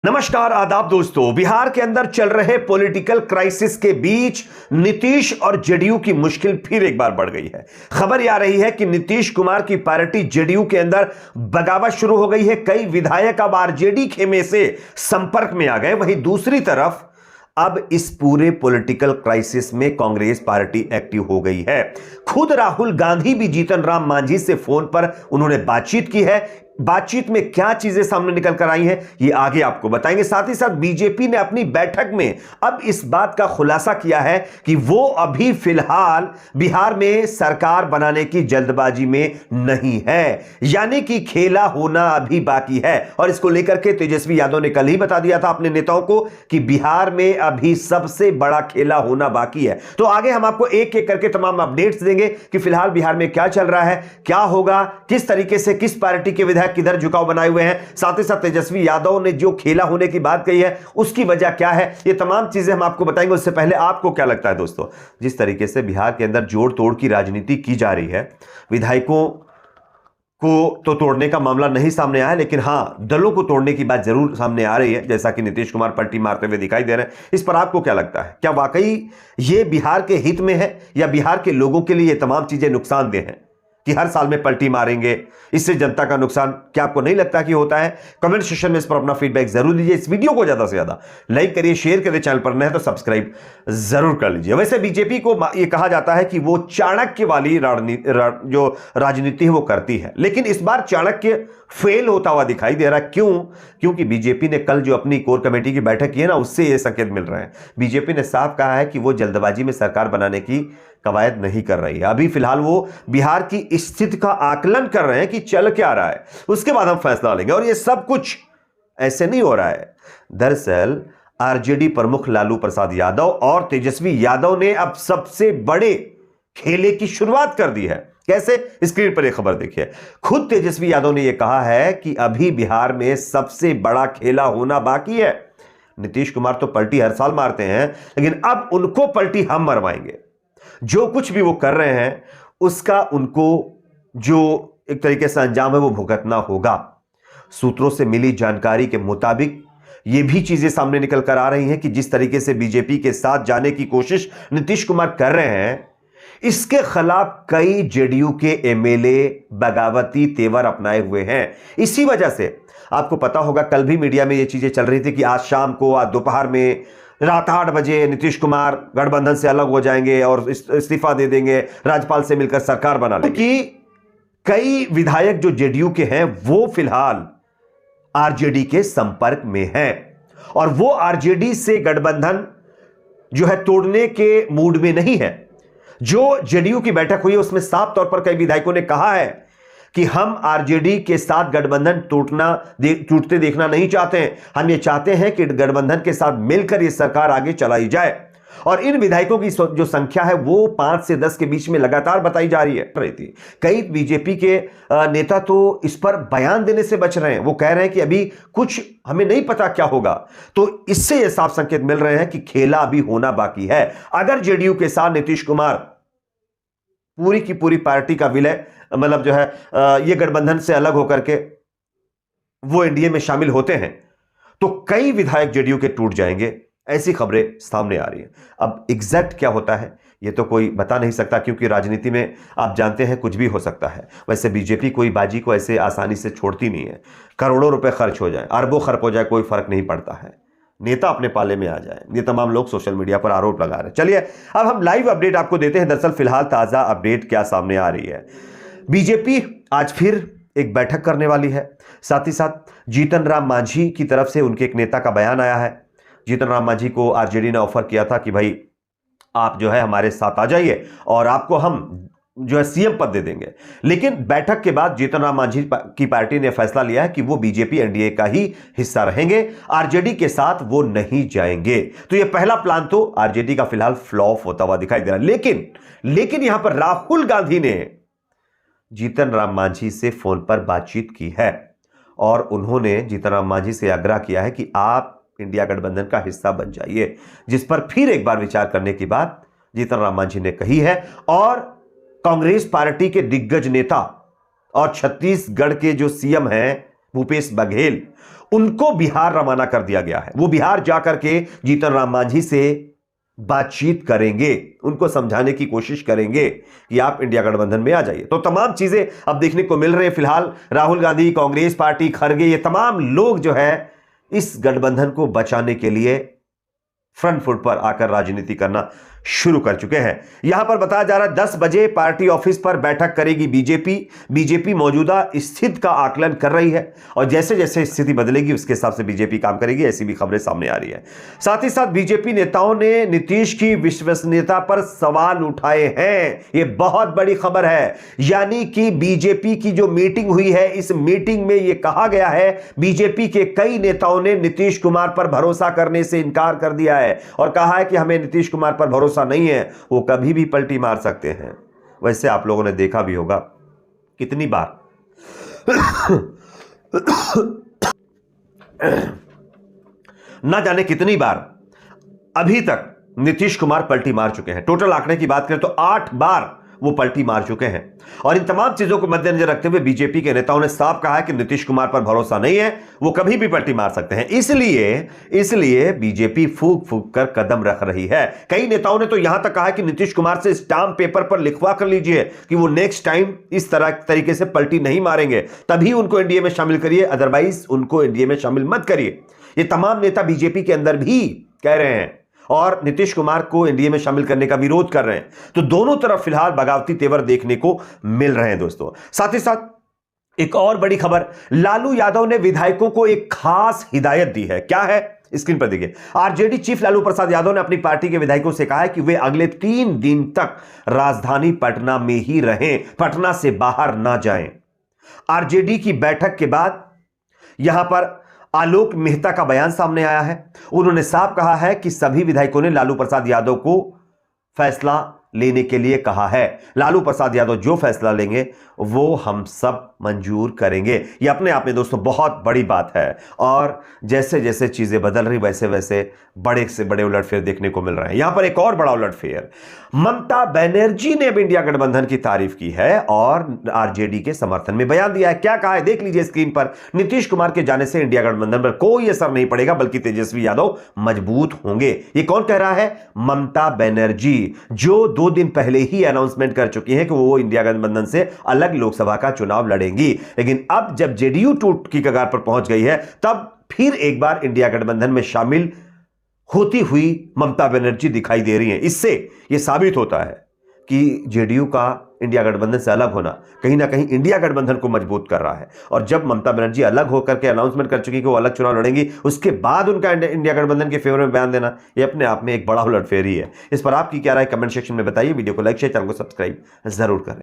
नमस्कार आदाब दोस्तों। बिहार के अंदर चल रहे पॉलिटिकल क्राइसिस के बीच नीतीश और जेडीयू की मुश्किल फिर एक बार बढ़ गई है। खबर यह आ रही है कि नीतीश कुमार की पार्टी जेडीयू के अंदर बगावत शुरू हो गई है। कई विधायक अब आरजेडी खेमे से संपर्क में आ गए। वहीं दूसरी तरफ अब इस पूरे पॉलिटिकल क्राइसिस में कांग्रेस पार्टी एक्टिव हो गई है। खुद राहुल गांधी भी जीतन राम मांझी से फोन पर उन्होंने बातचीत की है। बातचीत में क्या चीजें सामने निकल कर आई हैं ये आगे आपको बताएंगे। साथ ही साथ बीजेपी ने अपनी बैठक में अब इस बात का खुलासा किया है कि वो अभी फिलहाल बिहार में सरकार बनाने की जल्दबाजी में नहीं है, यानी कि खेला होना अभी बाकी है। और इसको लेकर के तेजस्वी यादव ने कल ही बता दिया था अपने नेताओं को कि बिहार में अभी सबसे बड़ा खेला होना बाकी है। तो आगे हम आपको एक एक करके तमाम अपडेट्स देंगे कि फिलहाल बिहार में क्या चल रहा है, क्या होगा, किस तरीके से किस पार्टी के विधायक किधर झुकाव बनाए हुए हैं। साथ ही साथ तेजस्वी यादव ने जो खेला होने की बात कही है उसकी वजह क्या है, ये तमाम चीजें हम आपको बताएंगे। उससे पहले आपको क्या लगता है दोस्तों, जिस तरीके से बिहार के अंदर जोड़ तोड़ की राजनीति की जा रही है, विधायकों को तो तोड़ने का मामला नहीं सामने आया, लेकिन हां दलों को तोड़ने की बात जरूर सामने आ रही है, जैसा कि नीतीश कुमार पलटी मारते हुए दिखाई दे रहे हैं। इस पर आपको क्या लगता है, क्या वाकई ये बिहार के हित में है या बिहार के लोगों के लिए ये तमाम चीजें नुकसानदेह हैं कि हर साल में पलटी मारेंगे, इससे जनता का नुकसान क्या आपको नहीं लगता कि होता है? कमेंट सेक्शन में इस पर अपना फीडबैक जरूर दीजिए। इस वीडियो को ज्यादा से ज्यादा लाइक करिए, शेयर करिए, चैनल पर नए हैं तो सब्सक्राइब जरूर कर लीजिए। वैसे बीजेपी को यह कहा जाता है कि वो चाणक्य वाली जो राजनीति है वो करती है, लेकिन इस बार चाणक्य फेल होता हुआ दिखाई दे रहा है। क्यों? क्योंकि बीजेपी ने कल जो अपनी कोर कमेटी की बैठक की है ना, उससे ये संकेत मिल रहे हैं। बीजेपी ने साफ कहा है कि वो जल्दबाजी में सरकार बनाने की कवायद नहीं कर रही है। अभी फिलहाल वो बिहार की स्थिति का आकलन कर रहे हैं कि चल क्या रहा है, उसके बाद हम फैसला लेंगे। और ये सब कुछ ऐसे नहीं हो रहा है। दरअसल आरजेडी प्रमुख लालू प्रसाद यादव और तेजस्वी यादव ने अब सबसे बड़े खेले की शुरुआत कर दी है। कैसे? स्क्रीन पर यह खबर देखिए। खुद तेजस्वी यादव ने यह कहा है कि अभी बिहार में सबसे बड़ा खेला होना बाकी है। नीतीश कुमार तो पलटी हर साल मारते हैं, लेकिन अब उनको पलटी हम मरवाएंगे। जो कुछ भी वो कर रहे हैं उसका उनको जो एक तरीके से अंजाम है वो भुगतना होगा। सूत्रों से मिली जानकारी के मुताबिक ये भी चीजें सामने निकल कर आ रही हैं कि जिस तरीके से बीजेपी के साथ जाने की कोशिश नीतीश कुमार कर रहे हैं, इसके खिलाफ कई जेडीयू के एमएलए बगावती तेवर अपनाए हुए हैं। इसी वजह से आपको पता होगा कल भी मीडिया में ये चीजें चल रही थी कि आज शाम को, आज दोपहर में, रात 8 बजे नीतीश कुमार गठबंधन से अलग हो जाएंगे और इस्तीफा दे देंगे, राज्यपाल से मिलकर सरकार बना लेंगे। कि कई विधायक जो जेडीयू के हैं वो फिलहाल आरजेडी के संपर्क में हैं और वो आरजेडी से गठबंधन जो है तोड़ने के मूड में नहीं है। जो जेडीयू की बैठक हुई है उसमें साफ तौर पर कई विधायकों ने कहा है कि हम आरजेडी के साथ गठबंधन टूटते देखना नहीं चाहते हैं। हम ये चाहते हैं कि गठबंधन के साथ मिलकर ये सरकार आगे चलाई जाए। और इन विधायकों की जो संख्या है वो 5 से 10 के बीच में लगातार बताई जा रही है। कई बीजेपी के नेता तो इस पर बयान देने से बच रहे हैं। वो कह रहे हैं कि अभी कुछ हमें नहीं पता क्या होगा। तो इससे ये साफ संकेत मिल रहे हैं कि खेला अभी होना बाकी है। अगर जेडीयू के साथ नीतीश कुमार पूरी की पूरी पार्टी का विलय, मतलब जो है ये गठबंधन से अलग होकर के वो एनडीए में शामिल होते हैं, तो कई विधायक जेडीयू के टूट जाएंगे। ऐसी खबरें सामने आ रही हैं। अब एग्जैक्ट क्या होता है ये तो कोई बता नहीं सकता, क्योंकि राजनीति में आप जानते हैं कुछ भी हो सकता है। वैसे बीजेपी कोई बाजी को ऐसे आसानी से छोड़ती नहीं है। करोड़ों रुपए खर्च हो जाए, अरबों खर्च हो जाए, कोई फर्क नहीं पड़ता है। नेता अपने पाले में आ जाए, ये तमाम लोग सोशल मीडिया पर आरोप लगा रहे हैं। चलिए अब हम लाइव अपडेट आपको देते हैं। दरअसल फिलहाल ताजा अपडेट क्या सामने आ रही है। बीजेपी आज फिर एक बैठक करने वाली है। साथ ही साथ जीतन राम मांझी की तरफ से उनके एक नेता का बयान आया है। जीतन राम मांझी को आरजेडी ने ऑफर किया था कि भाई आप जो है हमारे साथ आ जाइए और आपको हम जो है सीएम पद दे देंगे। लेकिन बैठक के बाद जीतन राम मांझी की पार्टी ने फैसला लिया है कि वो बीजेपी एनडीए का ही हिस्सा रहेंगे, आरजेडी के साथ वो नहीं जाएंगे। तो ये पहला प्लान तो आरजेडी का फिलहाल फ्लॉप होता हुआ दिखाई दे रहा है। लेकिन यहां पर राहुल गांधी ने जीतन राम मांझी से फोन पर बातचीत की है और उन्होंने जीतन राम मांझी से आग्रह किया है कि आप इंडिया गठबंधन का हिस्सा बन जाइए, जिस पर फिर एक बार विचार करने की बात जीतन राम मांझी ने कही है। और कांग्रेस पार्टी के दिग्गज नेता और छत्तीसगढ़ के जो सीएम हैं भूपेश बघेल, उनको बिहार रवाना कर दिया गया है। वो बिहार जाकर के जीतन राम मांझी से बातचीत करेंगे, उनको समझाने की कोशिश करेंगे कि आप इंडिया गठबंधन में आ जाइए। तो तमाम चीजें अब देखने को मिल रही है। फिलहाल राहुल गांधी, कांग्रेस पार्टी, खड़गे, ये तमाम लोग जो है इस गठबंधन को बचाने के लिए फ्रंट फुट पर आकर राजनीति करना शुरू कर चुके हैं। यहां पर बताया जा रहा है 10 बजे पार्टी ऑफिस पर बैठक करेगी बीजेपी मौजूदा स्थिति का आकलन कर रही है और जैसे जैसे स्थिति बदलेगी उसके हिसाब से बीजेपी काम करेगी, ऐसी भी खबरें सामने आ रही है। साथ ही साथ बीजेपी नेताओं ने नीतीश की विश्वसनीयता पर सवाल उठाए हैं। यह बहुत बड़ी खबर है। यानी कि बीजेपी की जो मीटिंग हुई है, इस मीटिंग में यह कहा गया है बीजेपी के कई नेताओं ने नीतीश कुमार पर भरोसा करने से इनकार कर दिया है और कहा है कि हमें नीतीश कुमार पर भरोसा नहीं है, वो कभी भी पलटी मार सकते हैं। वैसे आप लोगों ने देखा भी होगा कितनी बार ना जाने कितनी बार अभी तक नीतीश कुमार पलटी मार चुके हैं। टोटल आंकड़े की बात करें तो 8 बार वो पलटी मार चुके हैं और इन तमाम चीजों को मद्देनजर रखते हुए बीजेपी के नेताओं ने साफ कहा है कि नीतीश कुमार पर भरोसा नहीं है, वो कभी भी पलटी मार सकते हैं। इसलिए बीजेपी फूक फूक कर कदम रख रही है। कई नेताओं ने तो यहां तक कहा कि नीतीश कुमार से स्टाम्प पेपर पर लिखवा कर लीजिए कि वो नेक्स्ट टाइम इस तरीके से पलटी नहीं मारेंगे, तभी उनको एनडीए में शामिल करिए, अदरवाइज उनको एनडीए में शामिल मत करिए। ये तमाम नेता बीजेपी के अंदर भी कह रहे हैं और नीतीश कुमार को एनडीए में शामिल करने का विरोध कर रहे हैं। तो दोनों तरफ फिलहाल बगावती तेवर देखने को मिल रहे हैं दोस्तों। साथ ही साथ एक और बड़ी खबर, लालू यादव ने विधायकों को एक खास हिदायत दी है। क्या है, स्क्रीन पर देखिए। आरजेडी चीफ लालू प्रसाद यादव ने अपनी पार्टी के विधायकों से कहा है कि वे अगले 3 दिन तक राजधानी पटना में ही रहें, पटना से बाहर ना जाएं। आरजेडी की बैठक के बाद यहां पर आलोक मेहता का बयान सामने आया है। उन्होंने साफ कहा है कि सभी विधायकों ने लालू प्रसाद यादव को फैसला लेने के लिए कहा है। लालू प्रसाद यादव जो फैसला लेंगे वो हम सब मंजूर करेंगे। ये अपने आप में दोस्तों बहुत बड़ी बात है और जैसे जैसे चीजें बदल रही वैसे वैसे बड़े से बड़े उलटफेर देखने को मिल रहे हैं। यहां पर एक और बड़ा उलटफेर, ममता बनर्जी ने अब इंडिया गठबंधन की तारीफ की है और आरजेडी के समर्थन में बयान दिया है। क्या कहा है देख लीजिए स्क्रीन पर। नीतीश कुमार के जाने से इंडिया गठबंधन पर कोई असर नहीं पड़ेगा, बल्कि तेजस्वी यादव मजबूत होंगे। ये कौन कह रहा है? ममता बनर्जी, जो 2 दिन पहले ही अनाउंसमेंट कर चुकी हैं कि वो इंडिया गठबंधन से अलग लोकसभा का चुनाव लड़ेंगी। लेकिन अब जब जेडीयू टूट की कगार पर पहुंच गई है, तब फिर एक बार इंडिया गठबंधन में शामिल होती हुई ममता बनर्जी दिखाई दे रही हैं। इससे यह साबित होता है कि जेडीयू का इंडिया गठबंधन से अलग होना कहीं ना कहीं इंडिया गठबंधन को मजबूत कर रहा है। और जब ममता बनर्जी अलग होकर के अनाउंसमेंट कर चुकी कि वो अलग चुनाव लड़ेंगी, उसके बाद उनका इंडिया गठबंधन के फेवर में बयान देना, ये अपने आप में एक बड़ा उलटफेर ही है। इस पर आपकी क्या राय कमेंट सेक्शन में बताइए। वीडियो को लाइक शेयर, चैनल को सब्सक्राइब जरूर करें।